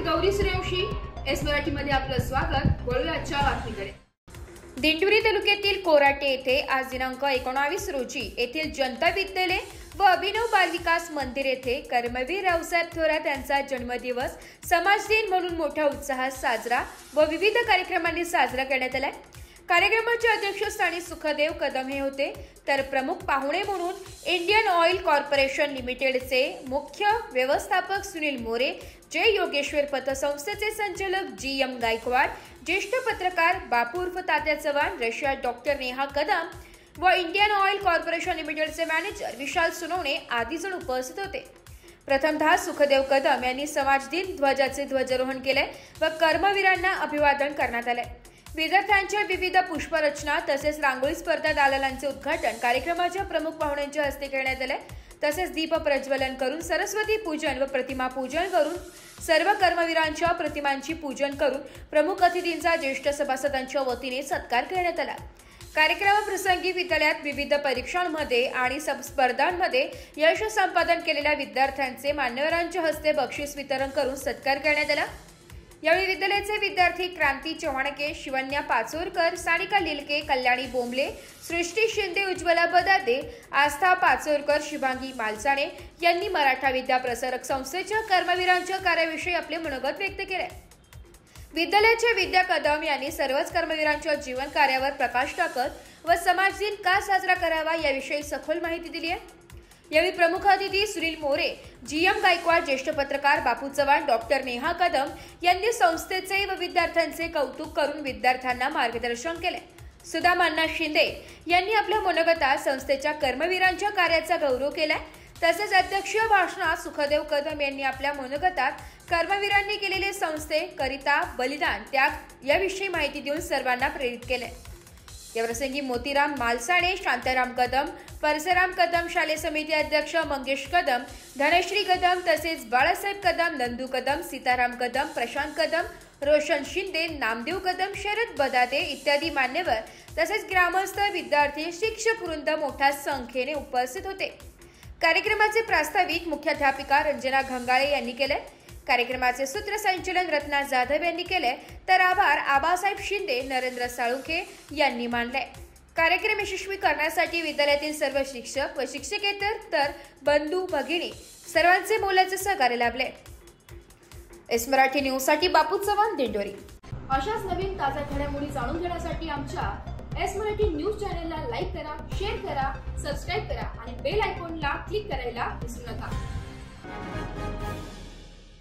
Gauri Suryavanshi S Marathi मध्ये आपलं स्वागत। वळूया आजच्या बातमीकडे। दिंडोरी तालुक्यातील कोराटे येथे आज दिनांक 19 रोजी येथील जनता विद्यालय व अभिनव बालविकास मंदिर येथे कर्मवीर रावसाहेब थोरात यांचा जन्मदिवस समाज दिन म्हणून मोठ्या उत्साहात साजरा व विविध कार्यक्रमांनी साजरा करण्यात आला। कार्यक्रमाचे अध्यक्षस्थानी सुखदेव कदम हे होते, तर प्रमुख पाहुणे म्हणून इंडियन ऑइल कॉर्पोरेशन लिमिटेडचे मुख्य व्यवस्थापक सुनील मोरे, जय योगेश्वर पतसंस्थेचे संचालक जी.एम. गायकवाड, ज्येष्ठ पत्रकार बापू उर्फ तात्या चव्हाण, रशिया डॉक्टर नेहा कदम व इंडियन ऑइल कॉर्पोरेशन लिमिटेडचे मॅनेजर विशाल सोनवणे आदी जण उपस्थित होते। प्रथमतः सुखदेव कदम यांनी समाज दिन ध्वजाचे ध्वजारोहण केले व कर्मवीरांना अभिवादन करण्यात आले। विद्यार्थ्यांच्या विविध पुष्परचना तसेच रांगोळी स्पर्धा दालनांचे उद्घाटन कार्यक्रमाच्या प्रमुख पाहुण्यांच्या हस्ते करण्यात आले। तसेच दीप प्रज्वलन करून सरस्वती पूजन व प्रतिमा पूजन करून सर्व कर्मवीरांच्या प्रतिमांची पूजन करून प्रमुख अतिथींचा ज्येष्ठ सभासदांच्या वतीने सत्कार करण्यात आला। कार्यक्रमाप्रसंगी विद्यालयात विविध परीक्षांमध्ये आणि स्पर्धांमध्ये यश संपादन केलेल्या विद्यार्थ्यांचे मान्यवरांच्या हस्ते बक्षीस वितरण करून सत्कार करण्यात आला। यावेळी विद्यालयाचे विद्यार्थी क्रांती चव्हाणके, शिवन्या पाचोरकर, सानिका लिलके, कल्याणी बोंबले, सृष्टी शिंदे, उज्ज्वला बदाते, आस्था पाचोरकर, शुभांगी मालसाणे यांनी मराठा विद्या प्रसारक संस्थेच्या कर्मवीरांच्या कार्याविषयी आपले मनोगत व्यक्त केले। विद्यालयाचे विद्या कदम यांनी सर्वच कर्मवीरांच्या जीवन कार्यावर प्रकाश टाकत व समाज दिन का साजरा करावा याविषयी सखोल माहिती दिली आहे। यावेळी प्रमुख अतिथी सुनील मोरे, जी.एम. गायकवाड, ज्येष्ठ पत्रकार बापू चव्हाण, डॉक्टर नेहा कदम यांनी संस्थेचे व विद्यार्थ्यांचे कौतुक करून विद्यार्थ्यांना मार्गदर्शन केले। सुदामांना शिंदे यांनी आपल्या मनोगतात संस्थेच्या कर्मवीरांच्या कार्याचा गौरव केला। तसेच अध्यक्षीय भाषणात सुखदेव कदम यांनी आपल्या मनोगतात कर्मवीरांनी केलेले संस्थेकरिता बलिदान त्याग याविषयी माहिती देऊन सर्वांना प्रेरित केले। या प्रसंगी मोतीराम मालसाणे, शांताराम कदम, परसराम कदम, शालेय समिती अध्यक्ष मंगेश कदम, धनश्री कदम तसेच बाळासाहेब कदम, नंदू कदम, सीताराम कदम, प्रशांत कदम, रोशन शिंदे, नामदेव कदम, शरद बदाते इत्यादी मान्यवर तसेच ग्रामस्थ, विद्यार्थी, शिक्षक वृंद मोठ्या संख्येने उपस्थित होते। कार्यक्रमाचे प्रास्ताविक मुख्याध्यापिका रंजना घंगाळे यांनी केले। कार्यक्रमाचे सूत्रसंचालन रत्ना जाधव यांनी केले, तर आभार आबासाहेब शिंदे, नरेंद्र साळुंखे यांनी मानले। कार्यक्रम यशस्वी करण्यासाठी विद्यालयातील सर्व शिक्षक व शिक्षकेतर तर बंधू भगिनी सर्वांचे मोलाचे सहकार्य लाभले। एस मराठी न्यूज साठी बापू चव्हाण, दिंडोरी। अशाच नवीन ताज्या घडामोडी जाणून घेण्यासाठी आमच्या एस मराठी न्यूज चॅनलला लाईक करा, शेअर करा, सबस्क्राइब करा आणि बेल आयकॉनला क्लिक करायला विसरू नका।